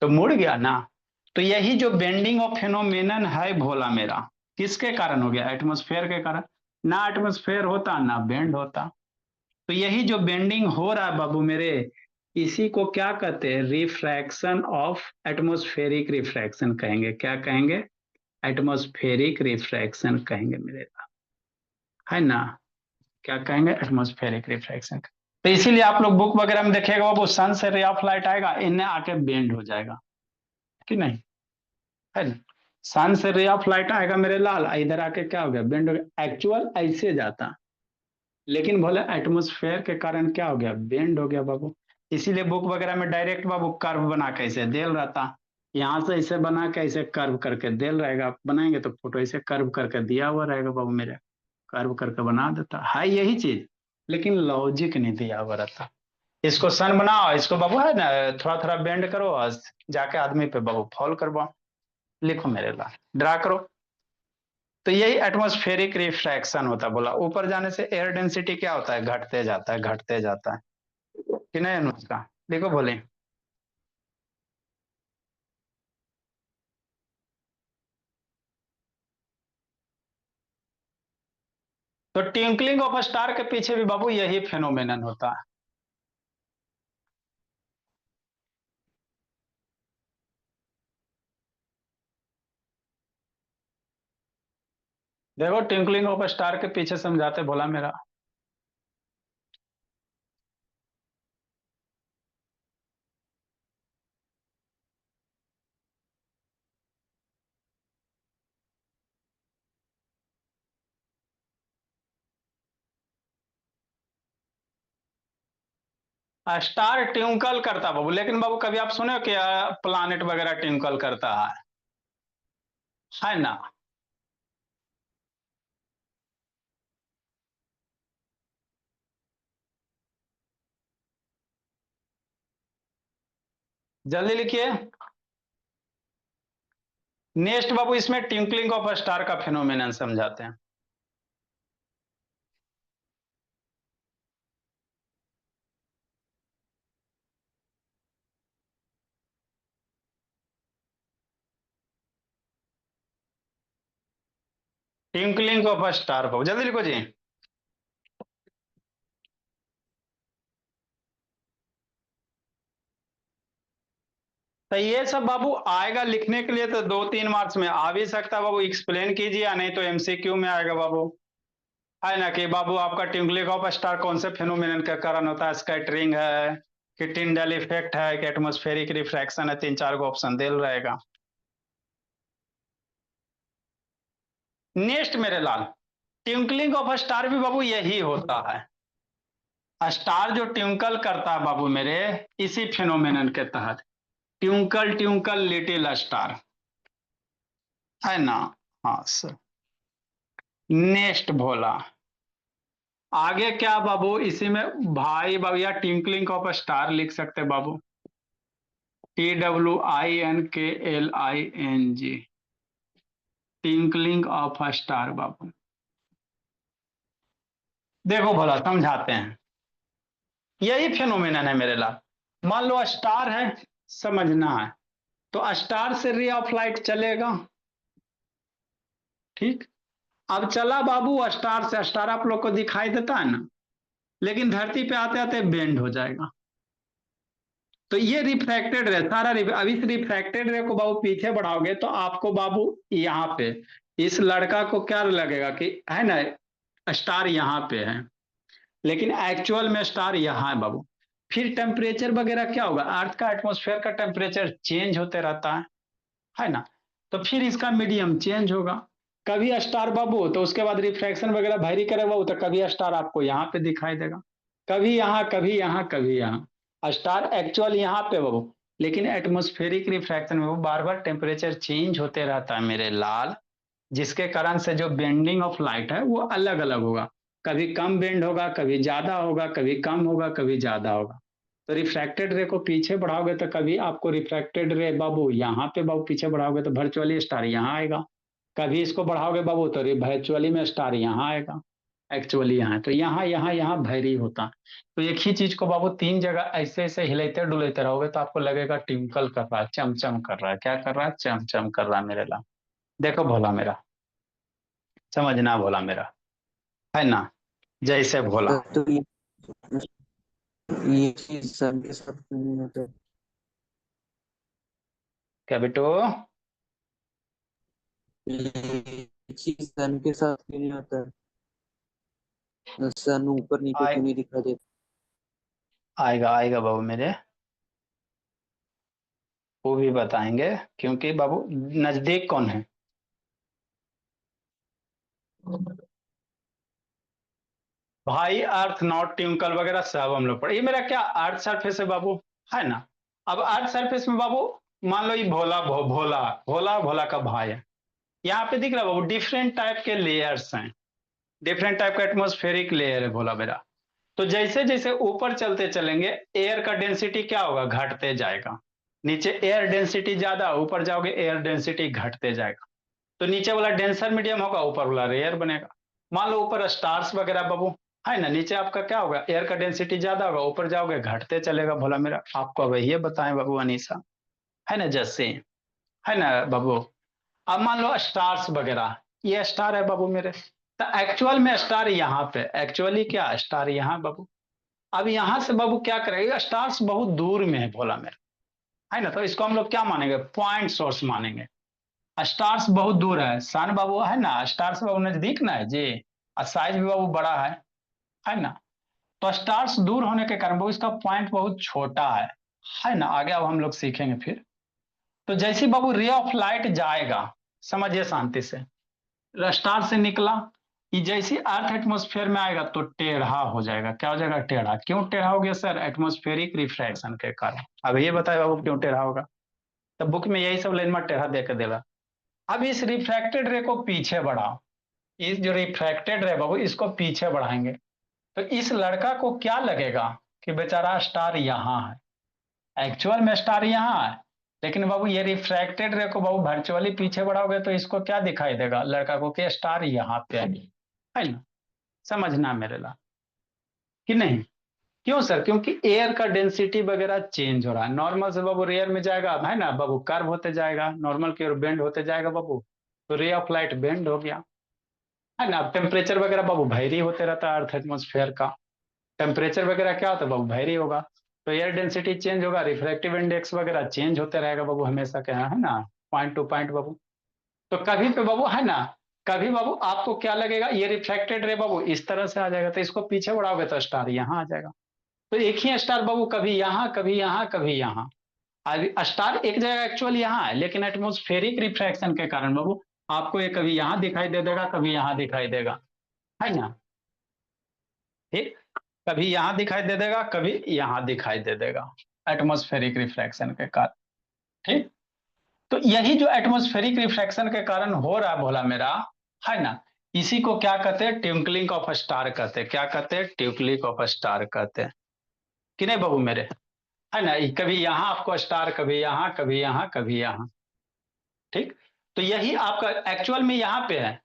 तो मुड़ गया ना। तो यही जो बेंडिंग ऑफ फेनोमेनन है भोला मेरा, किसके कारण हो गया, एटमॉस्फेयर के कारण, ना एटमॉस्फेयर होता ना बेंड होता, तो यही जो बेंडिंग हो रहा है बाबू मेरे, इसी को क्या कहते हैं, रिफ्रैक्शन ऑफ, एटमॉस्फेरिक रिफ्रैक्शन कहेंगे, क्या कहेंगे, एटमॉस्फेरिक रिफ्रैक्शन कहेंगे मेरे, है ना, क्या कहेंगे, एटमॉस्फेरिक रिफ्रैक्शन। तो इसीलिए आप लोग बुक वगैरह में देखेगा वो सन से रे ऑफ लाइट आएगा, इन्हें आके बेंड हो जाएगा कि नहीं, है ना। सन से रे ऑफ लाइट आएगा मेरे लाल, इधर आके क्या हो गया, बेंड हो गया, एक्चुअल ऐसे जाता, लेकिन बोले एटमोस्फेयर के कारण क्या हो गया, बेंड हो गया बाबू। इसीलिए बुक वगैरह में डायरेक्ट बाबू कर्व बना के ऐसे देल रहता, यहाँ से ऐसे बना के ऐसे कर्व करके देल रहेगा, आप बनाएंगे तो फोटो ऐसे कर्व करके दिया हुआ रहेगा बाबू मेरे, कर्व करके बना देता है यही चीज, लेकिन लॉजिक नहीं दिया हुआ रहता। इसको सन बनाओ, इसको बाबू है ना थोड़ा थोड़ा बेंड करो और जाके आदमी पे बाबू फॉल करवाओ, लिखो मेरे ला, ड्रा करो। तो यही एटमॉस्फेरिक रिफ्रैक्शन होता है, बोला ऊपर जाने से एयर डेंसिटी क्या होता है, घटते जाता है, घटते जाता है कि नहीं अनुष्का, देखो बोले। तो ट्विंकलिंग ऑफ स्टार के पीछे भी बाबू यही फेनोमेनन होता है। देखो ट्विंकलिंग ऑफ स्टार के पीछे समझाते बोला मेरा, स्टार ट्विंकल करता बाबू, लेकिन बाबू कभी आप सुने हो कि प्लानेट वगैरह ट्विंकल करता है ना? जल्दी लिखिए। नेक्स्ट बाबू, इसमें ट्विंकलिंग ऑफ स्टार का फिनोमेनन समझाते हैं। ट्विंकलिंग ऑफ स्टार बाबू जल्दी लिखो जी। तो ये सब बाबू आएगा लिखने के लिए तो 2-3 मार्क्स में आ भी सकता है बाबू, एक्सप्लेन कीजिए, या नहीं तो एमसीक्यू में आएगा बाबू, है ना? कि बाबू आपका ट्विंकलिंग ऑफ स्टार कौन से फिनोमेनन के कारण होता है? स्कैटरिंग है कि टिंडल इफेक्ट है कि एटमॉस्फेरिक रिफ्रैक्शन है? 3-4 को ऑप्शन दे रहेगा। नेक्स्ट मेरे लाल, ट्विंकलिंग ऑफ स्टार भी बाबू यही होता है। स्टार जो ट्विंकल करता है बाबू मेरे, इसी फिनोमेनन के तहत, ट्विंकल ट्विंकल लिटिल स्टार, है ना? हाँ सर। नेक्स्ट भोला, आगे क्या बाबू इसी में भाई बाबू, या ट्विंकलिंग ऑफ स्टार लिख सकते बाबू, TWINKLING, ट्विंकलिंग ऑफ स्टार बाबू। देखो भोला समझाते हैं, यही फिनोमेनन है मेरे लाल। मान लो स्टार है, समझना है, तो स्टार से रे ऑफ लाइट चलेगा, ठीक। अब चला बाबू स्टार से, स्टार आप लोग को दिखाई देता है ना, लेकिन धरती पे आते आते बेंड हो जाएगा, तो ये रिफ्रैक्टेड रे सारा अब इस रिफ्रैक्टेड रे को बाबू पीछे बढ़ाओगे तो आपको बाबू यहाँ पे इस लड़का को क्या लगेगा कि है ना स्टार यहाँ पे है, लेकिन एक्चुअल में स्टार यहाँ है बाबू। फिर टेम्परेचर वगैरह क्या होगा, अर्थ का एटमॉस्फेयर का टेम्परेचर चेंज होते रहता है ना? तो फिर इसका मीडियम चेंज होगा, कभी स्टार बाबू तो उसके बाद रिफ्रैक्शन वगैरह भारी करेगा बाबू, तो कभी स्टार आपको यहाँ पे दिखाई देगा, कभी यहाँ कभी यहाँ कभी यहाँ। स्टार एक्चुअल यहाँ पे बाबू, लेकिन एटमॉस्फेरिक रिफ्रैक्शन में वो बार बार टेम्परेचर चेंज होते रहता है मेरे लाल, जिसके कारण से जो बेंडिंग ऑफ लाइट है वो अलग अलग होगा, कभी कम बेंड होगा, कभी ज्यादा होगा, कभी कम होगा, कभी ज्यादा होगा। तो रिफ्रैक्टेड रे को पीछे बढ़ाओगे तो कभी आपको रिफ्रैक्टेड रे बाबू यहाँ पे बाबू पीछे बढ़ाओगे तो वर्चुअली स्टार यहाँ आएगा, कभी इसको बढ़ाओगे बाबू तो वर्चुअली में स्टार यहाँ आएगा, एक्चुअली यहाँ। तो यहाँ यहाँ यहाँ वैरी होता है। तो एक ही चीज को बाबू 3 जगह ऐसे ऐसे हिलाते डुलाते रहोगे तो आपको लगेगा ट्विंकल कर रहा है, चमचम कर रहा है। क्या कर रहा है? चमचम कर रहा है मेरे लाल। देखो भोला मेरा, समझना भोला मेरा, है ना? जैसे भोला, तो ये चीज सबके साथ क्यों नहीं होता? क्या बेटो? ये चीज सन के साथ क्यों नहीं होता? सन ऊपर नीचे आए, क्यों नहीं दिखा देता? आएगा आएगा बाबू मेरे, वो भी बताएंगे, क्योंकि बाबू नजदीक कौन है? भाई अर्थ नॉट ट्विंकल वगैरह सब हम लोग पढ़े। ये मेरा क्या अर्थ सरफेस है बाबू, है ना? अब अर्थ सरफेस में बाबू मान लो ये भोला भोला भोला भोला का भाई है, यहाँ पे दिख रहा है बाबू डिफरेंट टाइप के लेयर्स हैं, डिफरेंट टाइप का एटमॉस्फेरिक लेयर है भोला मेरा। तो जैसे जैसे ऊपर चलते चलेंगे एयर का डेंसिटी क्या होगा? घटते जाएगा। नीचे एयर डेंसिटी ज्यादा, ऊपर जाओगे एयर डेंसिटी घटते जाएगा। तो नीचे वाला डेंसर मीडियम होगा, ऊपर वाला रेयर बनेगा। मान लो ऊपर स्टार्स वगैरह बाबू, है ना? नीचे आपका क्या होगा? एयर का डेंसिटी ज्यादा होगा, ऊपर जाओगे घटते चलेगा भोला मेरा। आपको वही बताएं बाबू अनीसा, है ना? जैसे, है ना बाबू? अब मान लो स्टार्स वगैरह, ये स्टार है बाबू मेरे, तो एक्चुअल में स्टार यहाँ पे, एक्चुअली क्या स्टार यहाँ बाबू। अब यहां से बाबू क्या करेगा? स्टार्स बहुत दूर में है भोला मेरा, है ना? तो इसको हम लोग क्या मानेंगे? पॉइंट सोर्स मानेंगे। स्टार्स बहुत दूर है, सन बाबू है ना, स्टार्स बाबू नजदीक ना है जी, और साइज भी बाबू बड़ा है ना? तो स्टार्स दूर होने के कारण बाबू इसका पॉइंट बहुत छोटा है ना? आगे अब हम लोग सीखेंगे फिर। तो जैसे बाबू रे ऑफ लाइट जाएगा, समझिए शांति से, स्टार से निकला, ये जैसे अर्थ एटमॉस्फेयर में आएगा तो टेढ़ा हो जाएगा। क्या हो जाएगा? टेढ़ा। क्यों टेढ़ा हो गया सर? एटमॉस्फेरिक रिफ्रैक्शन के कारण। अब ये बताए बाबू क्यों टेढ़ा होगा? तो बुक में यही सब लाइन में टेढ़ा दे के देगा। अब इस रिफ्रैक्टेड रे को पीछे बढ़ाओ। इस जो रिफ्रैक्टेड रे बाबू इसको पीछे बढ़ाएंगे तो इस लड़का को क्या लगेगा कि बेचारा स्टार यहाँ है। एक्चुअल में स्टार यहाँ है, लेकिन बाबू ये रिफ्रैक्टेड रे को बाबू वर्चुअली पीछे बढ़ाओगे तो इसको क्या दिखाई देगा लड़का को कि स्टार यहाँ पे है ना। समझना मेरे ला कि नहीं? क्यों सर? क्योंकि एयर का डेंसिटी वगैरह चेंज हो रहा है। नॉर्मल से बाबू रेयर में जाएगा है ना बाबू, कर्व होते जाएगा, नॉर्मल की ओर बेंड होते जाएगा बाबू, तो रे ऑफ लाइट बेंड हो गया है ना। टेम्परेचर वगैरह बाबू वेरी होते रहता है। अर्थ एटमॉस्फेयर का टेम्परेचर वगैरह क्या होता है बाबू? वेरी होगा, तो एयर डेंसिटी चेंज होगा, रिफ्रैक्टिव इंडेक्स वगैरह चेंज होते रहेगा बाबू हमेशा। क्या है ना, पॉइंट टू पॉइंट बाबू। तो कभी पे बाबू है ना, कभी बाबू आपको क्या लगेगा ये रिफ्रैक्टेड रे बाबू इस तरह से आ जाएगा, तो इसको पीछे बढ़ाओगे तो स्टार यहाँ आ जाएगा। तो एक ही स्टार बाबू कभी यहाँ कभी यहाँ कभी यहाँ। स्टार एक जगह एक्चुअल यहाँ है, लेकिन एटमॉस्फेरिक रिफ्रैक्शन के कारण बाबू आपको ये कभी यहाँ दिखाई दे देगा, कभी यहाँ दिखाई देगा, है ना। ठीक, कभी यहाँ दिखाई दे देगा, कभी यहाँ दिखाई दे देगा, एटमॉस्फेरिक रिफ्रैक्शन के कारण। ठीक, तो यही जो एटमॉस्फेरिक रिफ्रैक्शन के कारण हो रहा है भोला मेरा, है ना, इसी को क्या कहते हैं? ट्विंकलिंग ऑफ स्टार कहते हैं। क्या कहते हैं? ट्विंकलिंग ऑफ स्टार कहते हैं कि नहीं बाबू मेरे, है ना। कभी यहाँ आपको स्टार, कभी यहाँ कभी यहाँ कभी यहाँ। ठीक, तो यही आपका एक्चुअल में यहाँ पे है।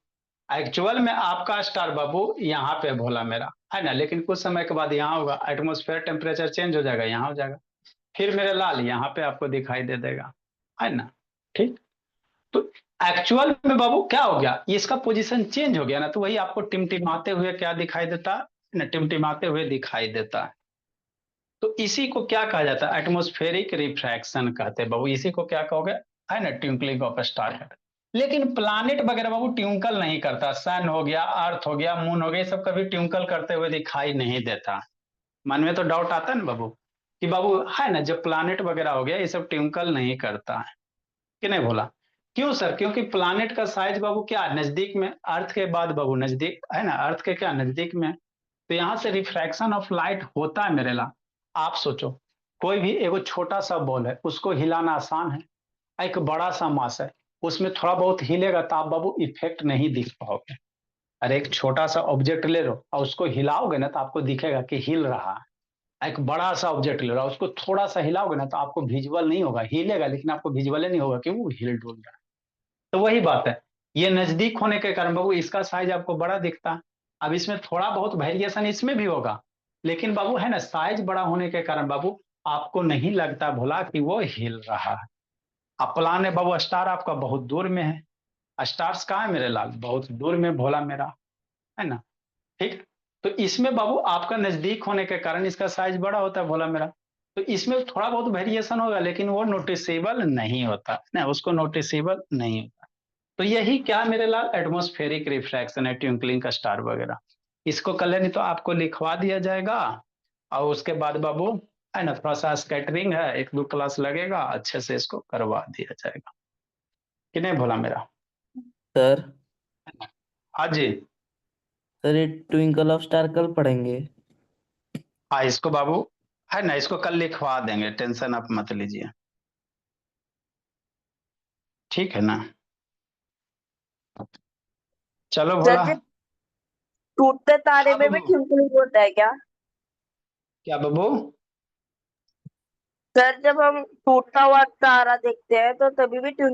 एक्चुअल में आपका स्टार बाबू यहाँ पे भोला मेरा, है ना, लेकिन कुछ समय के बाद यहाँ होगा, एटमॉस्फेयर टेम्परेचर चेंज हो जाएगा, यहाँ हो जाएगा, फिर मेरे लाल यहाँ पे आपको दिखाई दे देगा, है ना। ठीक, तो एक्चुअल में बाबू क्या हो गया, इसका पोजीशन चेंज हो गया ना, तो वही आपको टिमटिमाते हुए क्या दिखाई देता है ना, टिमटिमाते हुए दिखाई देता है। तो इसी को क्या कहा जाता है? एटमॉस्फेरिक रिफ्रैक्शन कहते हैं बाबू। इसी को क्या कहोगे? है ना, ट्विंकलिंग ऑफ स्टार। लेकिन प्लानिट वगैरह बाबू ट्विंकल नहीं करता। सन हो गया, अर्थ हो गया, मून हो गया, ये सब कभी ट्विंकल करते हुए दिखाई नहीं देता। मन में तो डाउट आता है ना बाबू कि बाबू है ना, जब प्लानिट वगैरह हो गया ये सब ट्विंकल नहीं करता है कि नहीं बोला? क्यों सर? क्योंकि प्लानिट का साइज बाबू क्या नजदीक में, अर्थ के बाद बाबू नजदीक है ना, अर्थ के क्या नजदीक में, तो यहाँ से रिफ्रैक्शन ऑफ लाइट होता है मेरे ला। आप सोचो, कोई भी एगो छोटा सा बॉल है, उसको हिलाना आसान है। एक बड़ा सा मास है, उसमें थोड़ा बहुत हिलेगा तो आप बाबू इफेक्ट नहीं दिख पाओगे। अरे एक छोटा सा ऑब्जेक्ट ले लो और उसको हिलाओगे ना तो आपको दिखेगा कि हिल रहा है। एक बड़ा सा ऑब्जेक्ट ले लो, उसको थोड़ा सा हिलाओगे ना तो आपको विजुअल नहीं होगा, हिलेगा लेकिन आपको विजुअल नहीं होगा कि वो हिल डुल रहा है। तो वही बात है, ये नजदीक होने के कारण बाबू इसका साइज आपको बड़ा दिखता है। अब इसमें थोड़ा बहुत वेरिएशन इसमें भी होगा, लेकिन बाबू है ना, साइज बड़ा होने के कारण बाबू आपको नहीं लगता भोला कि वो हिल रहा है। अब प्लान है बाबू, स्टार आपका बहुत दूर में है। स्टार्स कहाँ है मेरे लाल? बहुत दूर में भोला मेरा, है ना। ठीक, तो इसमें बाबू आपका नजदीक होने के कारण इसका साइज बड़ा होता है भोला मेरा। तो इसमें थोड़ा बहुत वेरिएशन होगा, लेकिन वो नोटिसेबल नहीं होता ना, उसको नोटिसेबल नहीं होता। तो यही क्या मेरे लाल एटमॉस्फेरिक रिफ्रैक्शन है, ट्विंकलिंग का स्टार वगैरह। इसको कल नहीं तो आपको लिखवा दिया जाएगा, और उसके बाद बाबू है ना, थोड़ा सा स्कैटरिंग है, एक दो क्लास लगेगा, अच्छे से इसको करवा दिया जाएगा कि नहीं भोला मेरा? सर हाँ जी। सर ये ट्विंकल ऑफ स्टार कल पढ़ेंगे? हाँ इसको बाबू है ना, इसको कल लिखवा देंगे, टेंशन आप मत लीजिए, ठीक है ना। चलो सर भोला। जी, टूटते तारे हाँ में भी बाबू, ट्विंकलिंग होता है क्या? क्या बाबू? सर जब हम टूटता हुआ तारा देखते हैं तो तभी भी